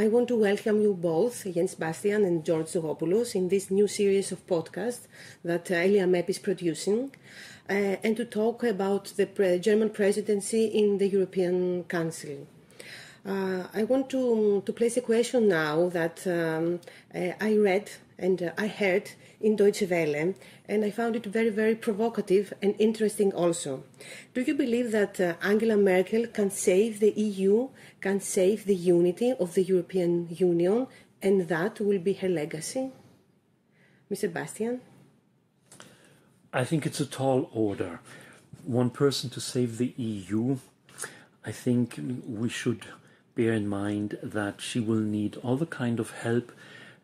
I want to welcome you both, Jens Bastian and George Tzogopoulos, in this new series of podcasts that ELIAMEP is producing, and to talk about the German presidency in the European Council. I want to place a question now that I read and I heard in Deutsche Welle, and I found it very, very provocative and interesting also. Do you believe that Angela Merkel can save the EU, can save the unity of the European Union, and that will be her legacy? Mr. Bastian? I think it's a tall order. One person to save the EU. I think we should bear in mind that she will need all the kind of help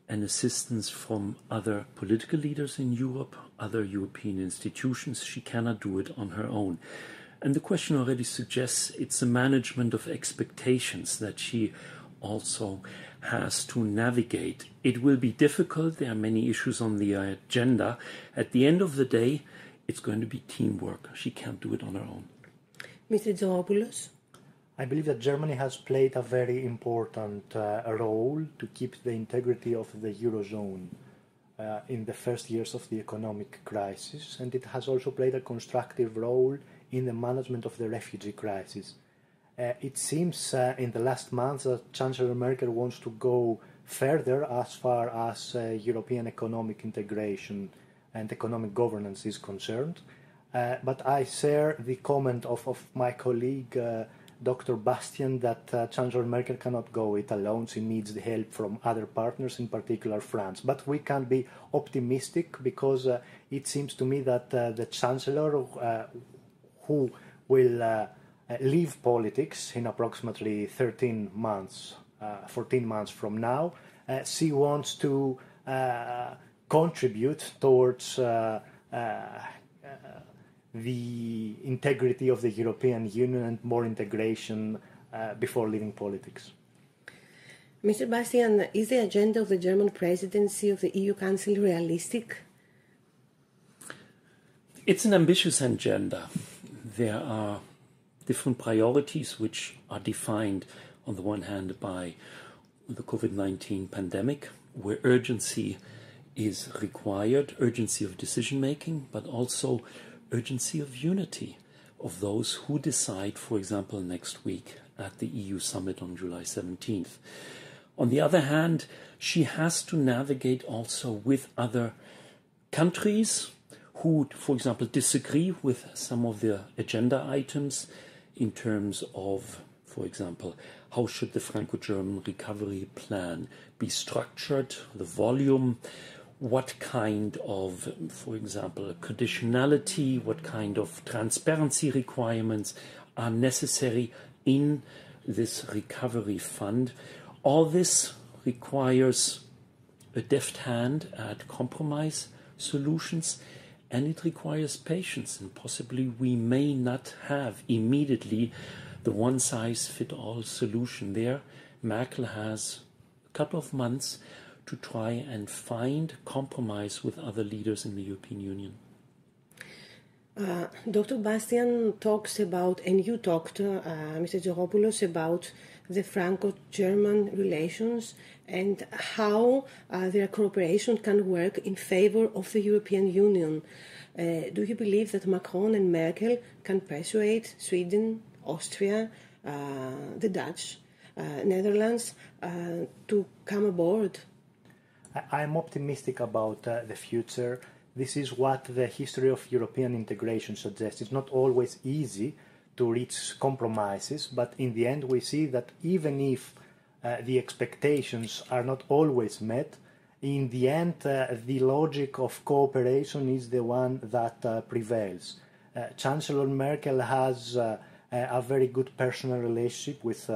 and assistance from other political leaders in Europe, other European institutions. She cannot do it on her own. And the question already suggests it's a management of expectations that she also has to navigate. It will be difficult. There are many issues on the agenda. At the end of the day, it's going to be teamwork. She can't do it on her own. Mr. Tzogopoulos? I believe that Germany has played a very important role to keep the integrity of the Eurozone in the first years of the economic crisis, and it has also played a constructive role in the management of the refugee crisis. It seems in the last months that Chancellor Merkel wants to go further as far as European economic integration and economic governance is concerned, but I share the comment of my colleague Dr. Bastian that Chancellor Merkel cannot go it alone. She needs the help from other partners, in particular France. But we can be optimistic because it seems to me that the Chancellor, who will leave politics in approximately 13 months, 14 months from now, she wants to contribute towards the integrity of the European Union and more integration before leaving politics. Mr. Bastian, is the agenda of the German presidency of the EU Council realistic? It's an ambitious agenda. There are different priorities which are defined on the one hand by the COVID-19 pandemic, where urgency is required, urgency of decision making, but also urgency of unity of those who decide, for example, next week at the EU summit on July 17th. On the other hand, she has to navigate also with other countries who, for example, disagree with some of the agenda items in terms of, for example, how should the Franco-German recovery plan be structured, the volume, what kind of, for example, conditionality, what kind of transparency requirements are necessary in this recovery fund. All this requires a deft hand at compromise solutions, and it requires patience, and possibly we may not have immediately the one-size-fits-all solution there. Merkel has a couple of months to try and find compromise with other leaders in the European Union. Dr. Bastian talks about, and you talked, Mr. Tzogopoulos, about the Franco-German relations and how their cooperation can work in favor of the European Union. Do you believe that Macron and Merkel can persuade Sweden, Austria, the Dutch, Netherlands to come aboard? I'm optimistic about the future. This is what the history of European integration suggests. It's not always easy to reach compromises, but in the end we see that even if the expectations are not always met, in the end the logic of cooperation is the one that prevails. Chancellor Merkel has a very good personal relationship with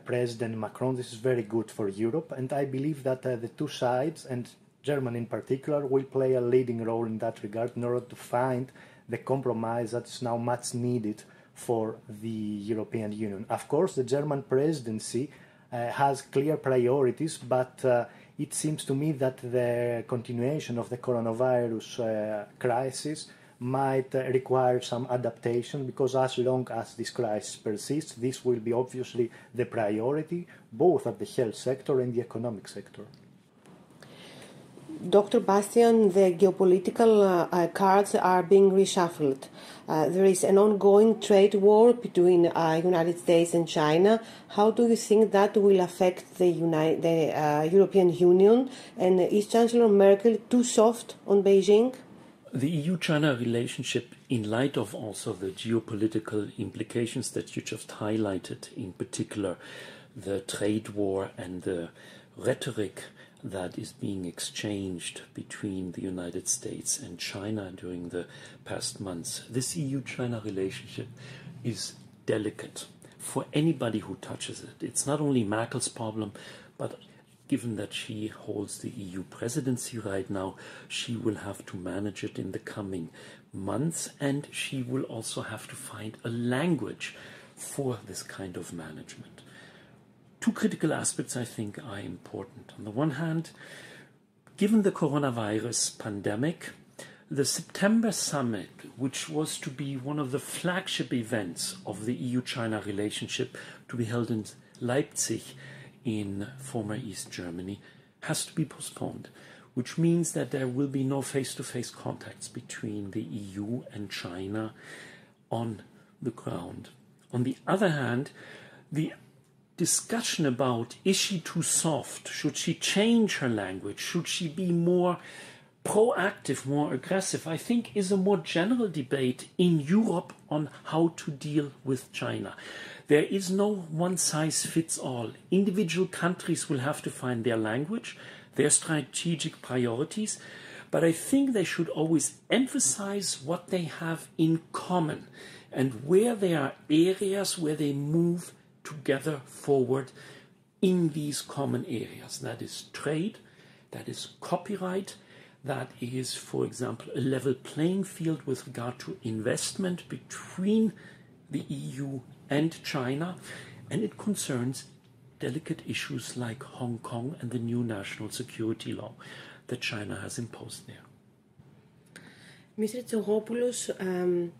President Macron. This is very good for Europe, and I believe that the two sides, and Germany in particular, will play a leading role in that regard in order to find the compromise that is now much needed for the European Union. Of course, the German presidency has clear priorities, but it seems to me that the continuation of the coronavirus crisis might require some adaptation, because as long as this crisis persists, this will be obviously the priority, both at the health sector and the economic sector. Dr. Bastian, the geopolitical cards are being reshuffled. There is an ongoing trade war between United States and China. How do you think that will affect the European Union? And is Chancellor Merkel too soft on Beijing? The EU-China relationship, in light of also the geopolitical implications that you just highlighted, in particular the trade war and the rhetoric that is being exchanged between the United States and China during the past months. This EU-China relationship is delicate for anybody who touches it. It's not only Merkel's problem, but given that she holds the EU presidency right now, she will have to manage it in the coming months, and she will also have to find a language for this kind of management. Two critical aspects, I think, are important. On the one hand, given the coronavirus pandemic, the September summit, which was to be one of the flagship events of the EU-China relationship to be held in Leipzig in former East Germany, has to be postponed, which means that there will be no face-to-face contacts between the EU and China on the ground. On the other hand, the discussion about, is she too soft? Should she change her language? Should she be more proactive, more aggressive? I think is a more general debate in Europe on how to deal with China. There is no one-size-fits-all. Individual countries will have to find their language, their strategic priorities, but I think they should always emphasize what they have in common and where there are areas where they move together forward in these common areas. That is trade, that is copyright, that is, for example, a level playing field with regard to investment between the EU and China, and it concerns delicate issues like Hong Kong and the new national security law that China has imposed there. Mr. Tzogopoulos,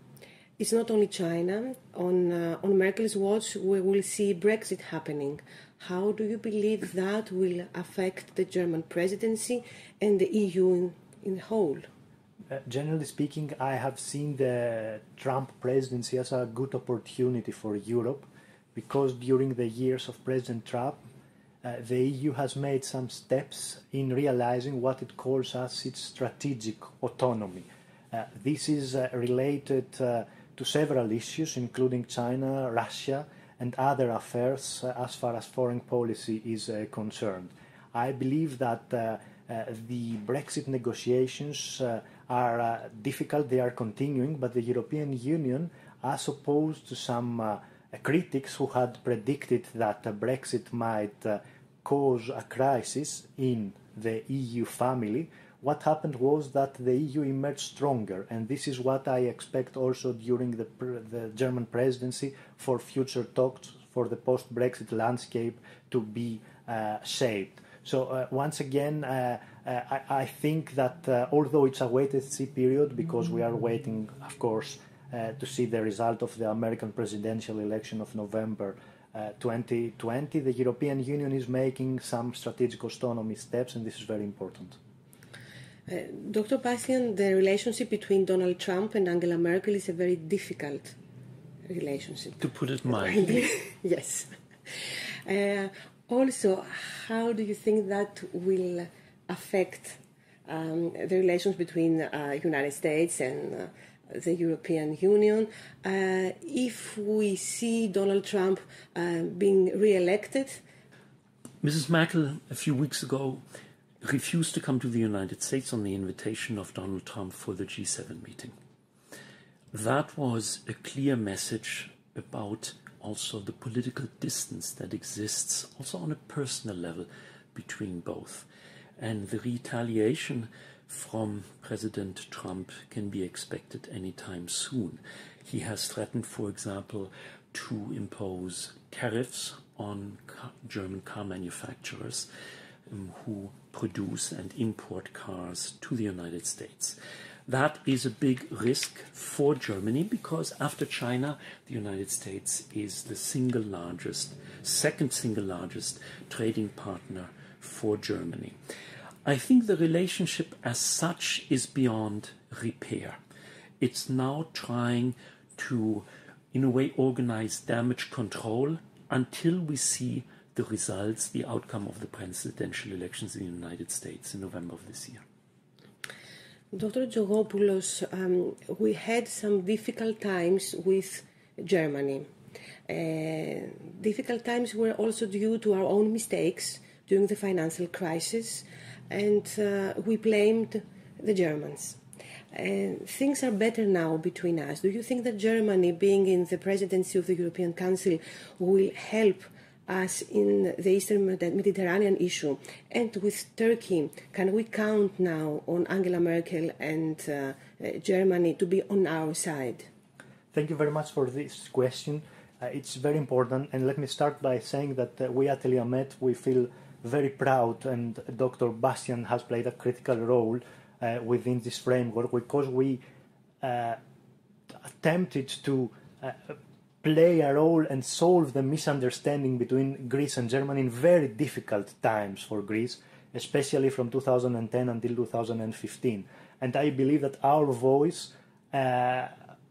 it's not only China. On Merkel's watch, we will see Brexit happening. How do you believe that will affect the German presidency and the EU in whole? Generally speaking, I have seen the Trump presidency as a good opportunity for Europe, because during the years of President Trump, the EU has made some steps in realizing what it calls as its strategic autonomy. This is related to several issues, including China, Russia, and other affairs as far as foreign policy is concerned. I believe that the Brexit negotiations are difficult, they are continuing, but the European Union, as opposed to some critics who had predicted that Brexit might cause a crisis in the EU family, what happened was that the EU emerged stronger, and this is what I expect also during the German presidency for future talks for the post-Brexit landscape to be shaped. So once again, I think that although it's a wait-and-see period, because we are waiting, of course, to see the result of the American presidential election of November 2020, the European Union is making some strategic autonomy steps, and this is very important. Dr. Bastian, the relationship between Donald Trump and Angela Merkel is a very difficult relationship. To put it mildly. Yes. Also, how do you think that will affect the relations between the United States and the European Union if we see Donald Trump being re-elected? Mrs. Merkel, a few weeks ago, refused to come to the United States on the invitation of Donald Trump for the G7 meeting. That was a clear message about also the political distance that exists, also on a personal level, between both. And the retaliation from President Trump can be expected anytime soon. He has threatened, for example, to impose tariffs on German car manufacturers who produce and import cars to the United States. That is a big risk for Germany because after China, the United States is the second single largest trading partner for Germany. I think the relationship as such is beyond repair. It's now trying to, in a way, organize damage control until we see the results, the outcome of the presidential elections in the United States in November of this year. Dr. Tzogopoulos, we had some difficult times with Germany. Difficult times were also due to our own mistakes during the financial crisis, and we blamed the Germans. Things are better now between us. Do you think that Germany, being in the presidency of the European Council, will help us in the Eastern Mediterranean issue? And with Turkey, can we count now on Angela Merkel and Germany to be on our side? Thank you very much for this question. It's very important, and let me start by saying that we at ELIAMEP, we feel very proud, and Dr. Bastian has played a critical role within this framework because we attempted to play a role and solve the misunderstanding between Greece and Germany in very difficult times for Greece, especially from 2010 until 2015. And I believe that our voice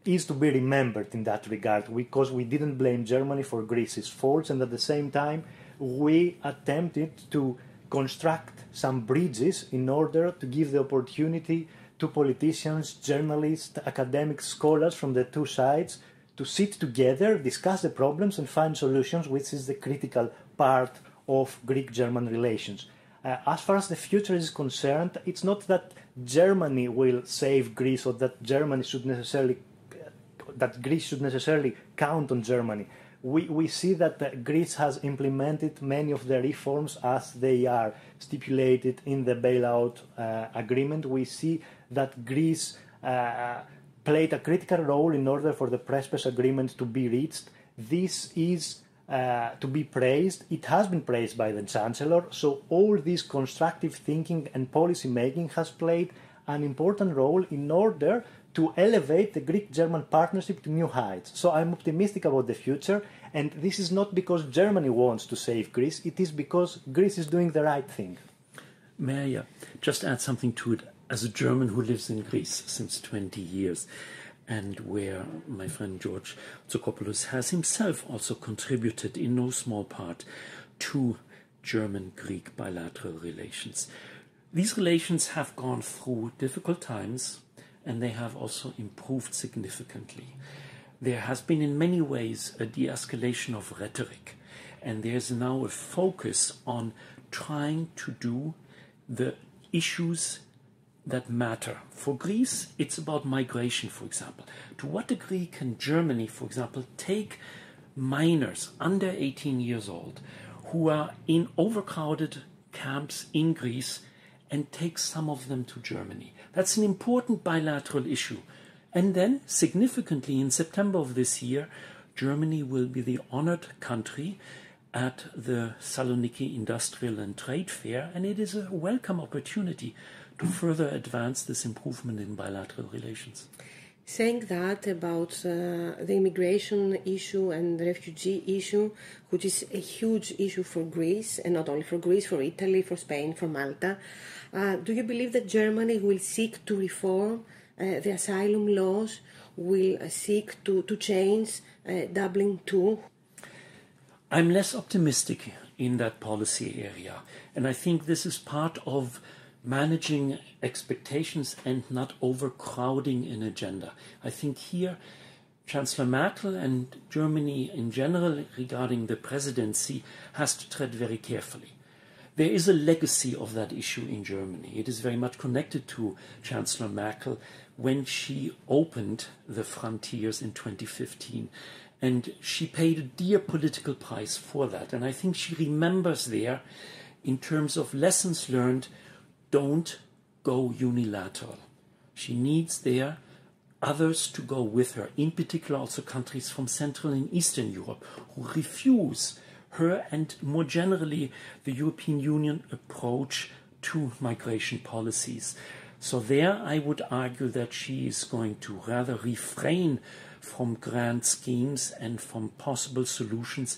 is to be remembered in that regard because we didn't blame Germany for Greece's faults, and at the same time we attempted to construct some bridges in order to give the opportunity to politicians, journalists, academic scholars from the two sides to sit together, discuss the problems and find solutions, which is the critical part of Greek-German relations. As far as the future is concerned, it's not that Germany will save Greece or that Greece should necessarily count on Germany. We see that Greece has implemented many of the reforms as they are stipulated in the bailout agreement. We see that Greece played a critical role in order for the Prespes agreement to be reached. This is to be praised. It has been praised by the Chancellor. So all this constructive thinking and policy making has played an important role in order to elevate the Greek-German partnership to new heights. So I'm optimistic about the future, and this is not because Germany wants to save Greece, it is because Greece is doing the right thing. May I just add something to it? As a German who lives in Greece since 20 years, and where my friend George Tzogopoulos has himself also contributed in no small part to German-Greek bilateral relations. These relations have gone through difficult times, and they have also improved significantly. There has been in many ways a de-escalation of rhetoric, and there's now a focus on trying to do the issues that matter. For Greece, it's about migration, for example. To what degree can Germany, for example, take minors under 18 years old who are in overcrowded camps in Greece and take some of them to Germany? That's an important bilateral issue. And then, significantly, in September of this year, Germany will be the honored country at the Saloniki Industrial and Trade Fair, and it is a welcome opportunity to further advance this improvement in bilateral relations. Saying that about the immigration issue and the refugee issue, which is a huge issue for Greece, and not only for Greece, for Italy, for Spain, for Malta, do you believe that Germany will seek to reform the asylum laws, will seek to change Dublin II? I'm less optimistic in that policy area, and I think this is part of managing expectations and not overcrowding an agenda. I think here Chancellor Merkel and Germany in general regarding the presidency has to tread very carefully. There is a legacy of that issue in Germany. It is very much connected to Chancellor Merkel when she opened the frontiers in 2015. And she paid a dear political price for that. And I think she remembers there, in terms of lessons learned, don't go unilateral. She needs there others to go with her, in particular also countries from Central and Eastern Europe, who refuse her and more generally the European Union approach to migration policies. So there I would argue that she is going to rather refrain from grand schemes and from possible solutions,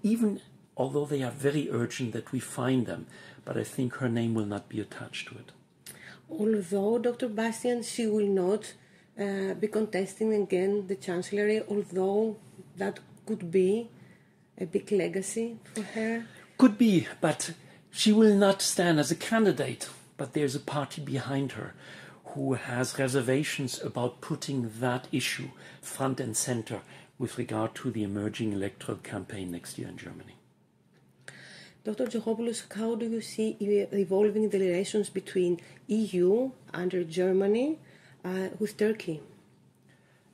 even although they are very urgent that we find them. But I think her name will not be attached to it. Although, Dr. Bastian, she will not be contesting again the chancellery, although that could be a big legacy for her. Could be, but she will not stand as a candidate. But there's a party behind her who has reservations about putting that issue front and center with regard to the emerging electoral campaign next year in Germany. Dr. Tzogopoulos, how do you see evolving the relations between EU under Germany with Turkey?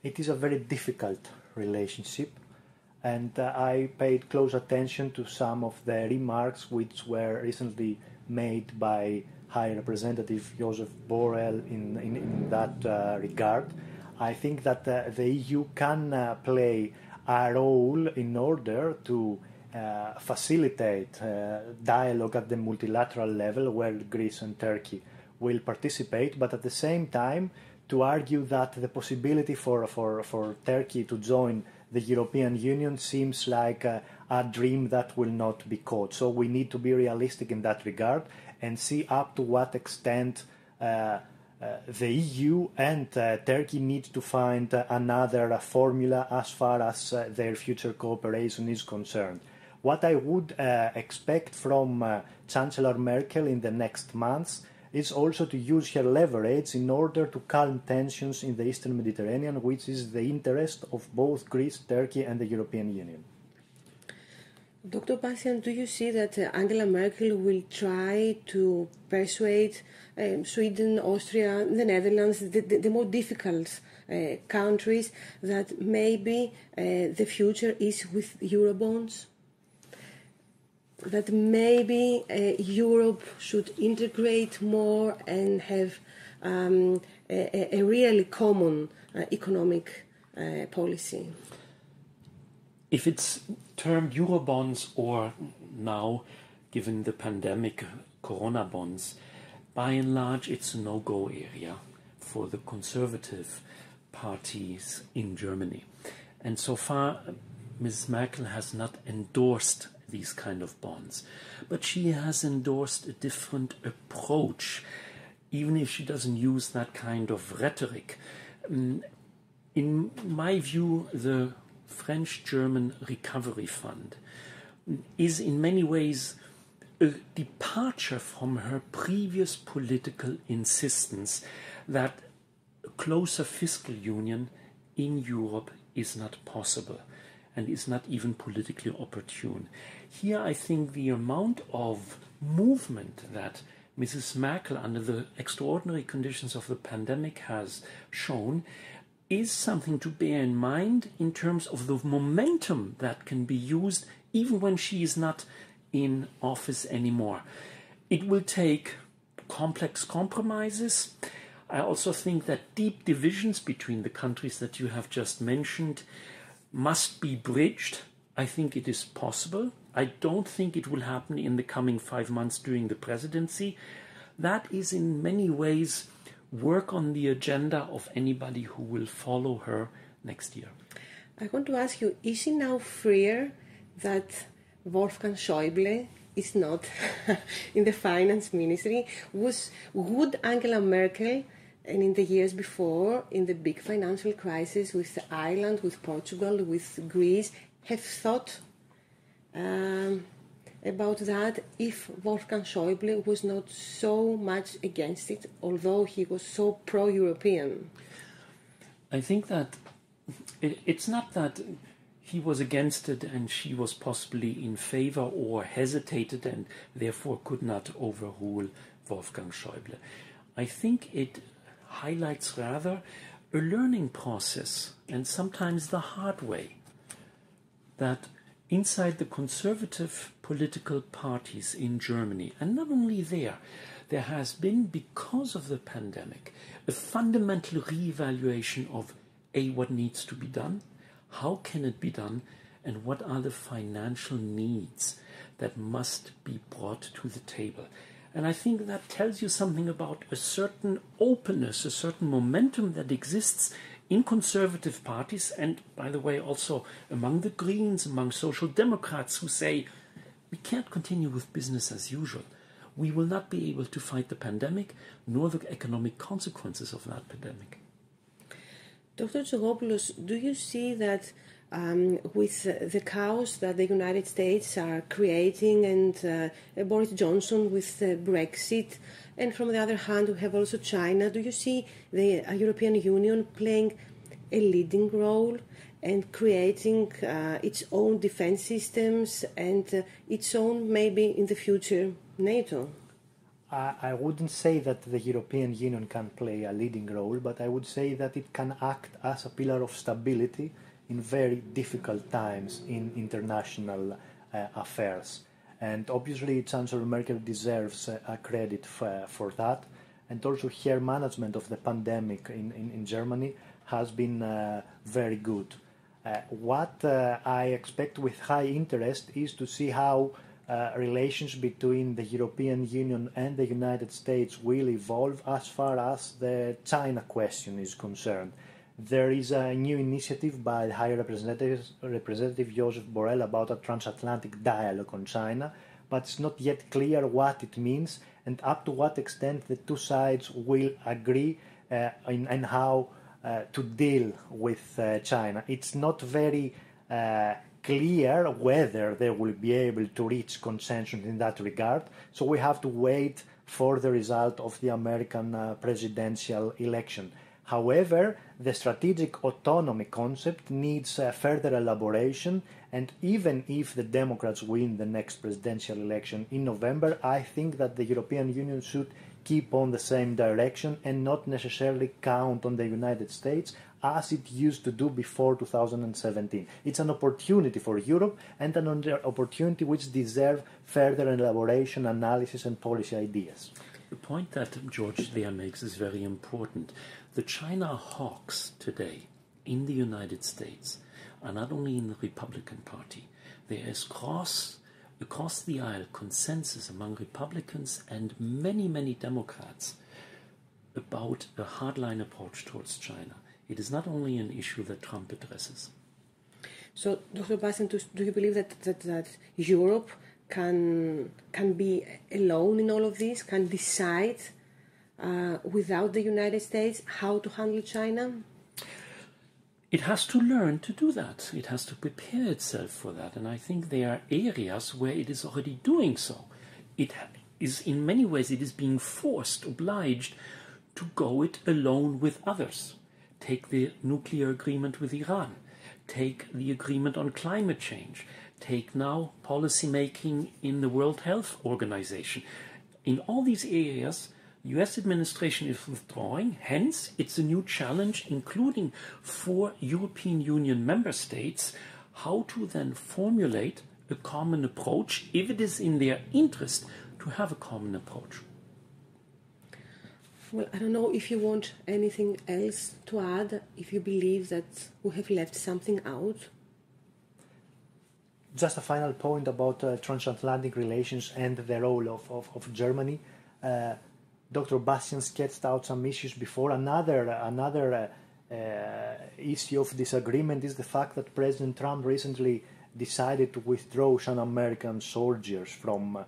It is a very difficult relationship, and I paid close attention to some of the remarks which were recently made by High Representative Joseph Borrell in that regard. I think that the EU can play a role in order to facilitate dialogue at the multilateral level where Greece and Turkey will participate, but at the same time to argue that the possibility for Turkey to join the European Union seems like a dream that will not be caught. So we need to be realistic in that regard and see up to what extent the EU and Turkey need to find another formula as far as their future cooperation is concerned. What I would expect from Chancellor Merkel in the next months is also to use her leverage in order to calm tensions in the Eastern Mediterranean, which is the interest of both Greece, Turkey and the European Union. Dr. Bastian, do you see that Angela Merkel will try to persuade Sweden, Austria, the Netherlands, the more difficult countries, that maybe the future is with Eurobonds? That maybe Europe should integrate more and have a really common economic policy? If it's termed Eurobonds or now, given the pandemic, Corona bonds, by and large it's a no-go area for the conservative parties in Germany. And so far, Ms. Merkel has not endorsed these kind of bonds, but she has endorsed a different approach, even if she doesn't use that kind of rhetoric. In my view, the French-German Recovery Fund is in many ways a departure from her previous political insistence that a closer fiscal union in Europe is not possible and is not even politically opportune. Here I think the amount of movement that Mrs. Merkel, under the extraordinary conditions of the pandemic, has shown is something to bear in mind in terms of the momentum that can be used even when she is not in office anymore. It will take complex compromises. I also think that deep divisions between the countries that you have just mentioned must be bridged. I think it is possible. I don't think it will happen in the coming 5 months during the presidency. That is in many ways work on the agenda of anybody who will follow her next year. I want to ask you, is she now freer that Wolfgang Schäuble is not in the finance ministry? Would Angela Merkel, and in the years before, in the big financial crisis with Ireland, with Portugal, with Greece, have thought about that if Wolfgang Schäuble was not so much against it, although he was so pro-European? I think that it's not that he was against it and she was possibly in favor or hesitated and therefore could not overrule Wolfgang Schäuble. I think it highlights rather a learning process, and sometimes the hard way, that inside the conservative political parties in Germany, and not only there has been, because of the pandemic, a fundamental reevaluation of what needs to be done, how can it be done, and what are the financial needs that must be brought to the table. And I think that tells you something about a certain openness, a certain momentum that exists in conservative parties and, by the way, also among the Greens, among Social Democrats who say, we can't continue with business as usual. We will not be able to fight the pandemic, nor the economic consequences of that pandemic. Dr. Tzogopoulos, do you see that with the chaos that the United States are creating and Boris Johnson with Brexit, and from the other hand we have also China, do you see the European Union playing a leading role and creating its own defense systems and its own, maybe in the future, NATO? I wouldn't say that the European Union can play a leading role, but I would say that it can act as a pillar of stability in very difficult times in international affairs. And obviously Chancellor Merkel deserves a credit for that. And also her management of the pandemic in Germany has been very good. What I expect with high interest is to see how relations between the European Union and the United States will evolve as far as the China question is concerned. There is a new initiative by High Representative Joseph Borrell about a transatlantic dialogue on China, but it's not yet clear what it means and up to what extent the two sides will agree in how to deal with China. It's not very clear whether they will be able to reach consensus in that regard, so we have to wait for the result of the American presidential election. However, the strategic autonomy concept needs further elaboration, and even if the Democrats win the next presidential election in November, I think that the European Union should keep on the same direction and not necessarily count on the United States as it used to do before 2017. It's an opportunity for Europe and an opportunity which deserves further elaboration, analysis and policy ideas. The point that George there makes is very important. The China hawks today in the United States are not only in the Republican Party. There is across the aisle consensus among Republicans and many, many Democrats about a hardline approach towards China. It is not only an issue that Trump addresses. So, Dr. Bastian, do you believe that Europe can be alone in all of this, can decide without the United States how to handle China? It has to learn to do that. It has to prepare itself for that. And I think there are areas where it is already doing so. It is, in many ways, it is being forced, obliged to go it alone with others. Take the nuclear agreement with Iran. Take the agreement on climate change. Take now policy making in the World Health Organization. In all these areas, the US administration is withdrawing. Hence, it's a new challenge, including for European Union member states, how to then formulate a common approach, if it is in their interest to have a common approach. Well, I don't know if you want anything else to add, if you believe that we have left something out. Just a final point about transatlantic relations and the role of Germany. Dr. Bastian sketched out some issues before. Another issue of disagreement is the fact that President Trump recently decided to withdraw some American soldiers from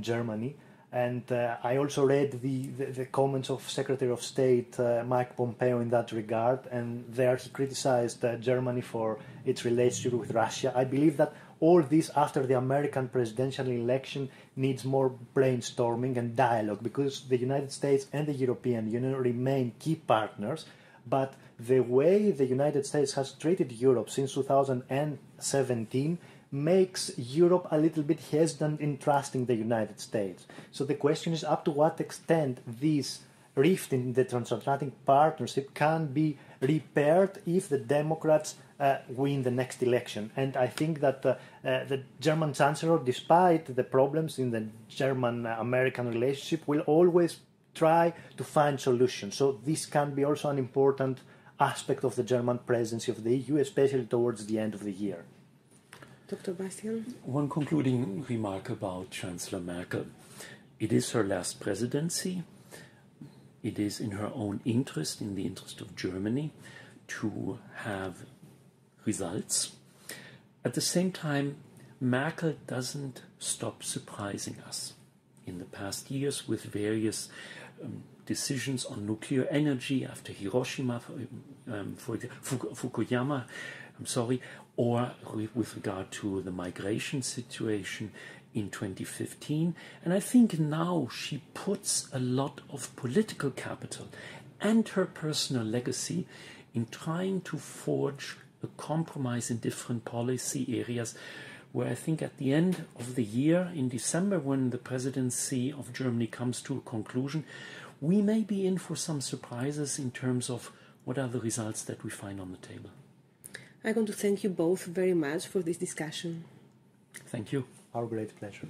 Germany. And I also read the comments of Secretary of State Mike Pompeo in that regard, and there he criticized Germany for its relationship with Russia. I believe that all this, after the American presidential election, needs more brainstorming and dialogue, because the United States and the European Union remain key partners, but the way the United States has treated Europe since 2017 makes Europe a little bit hesitant in trusting the United States. So the question is up to what extent this rift in the transatlantic partnership can be repaired if the Democrats win the next election. And I think that the German Chancellor, despite the problems in the German-American relationship, will always try to find solutions. So this can be also an important aspect of the German presidency of the EU, especially towards the end of the year. Dr. Bastian? One concluding remark about Chancellor Merkel. It is her last presidency. It is in her own interest, in the interest of Germany, to have results. At the same time, Merkel doesn't stop surprising us. In the past years, with various decisions on nuclear energy after Hiroshima, Fukuyama, or with regard to the migration situation in 2015. And I think now she puts a lot of political capital and her personal legacy in trying to forge a compromise in different policy areas, where I think at the end of the year, in December, when the presidency of Germany comes to a conclusion, we may be in for some surprises in terms of what are the results that we find on the table. I want to thank you both very much for this discussion. Thank you. Our great pleasure.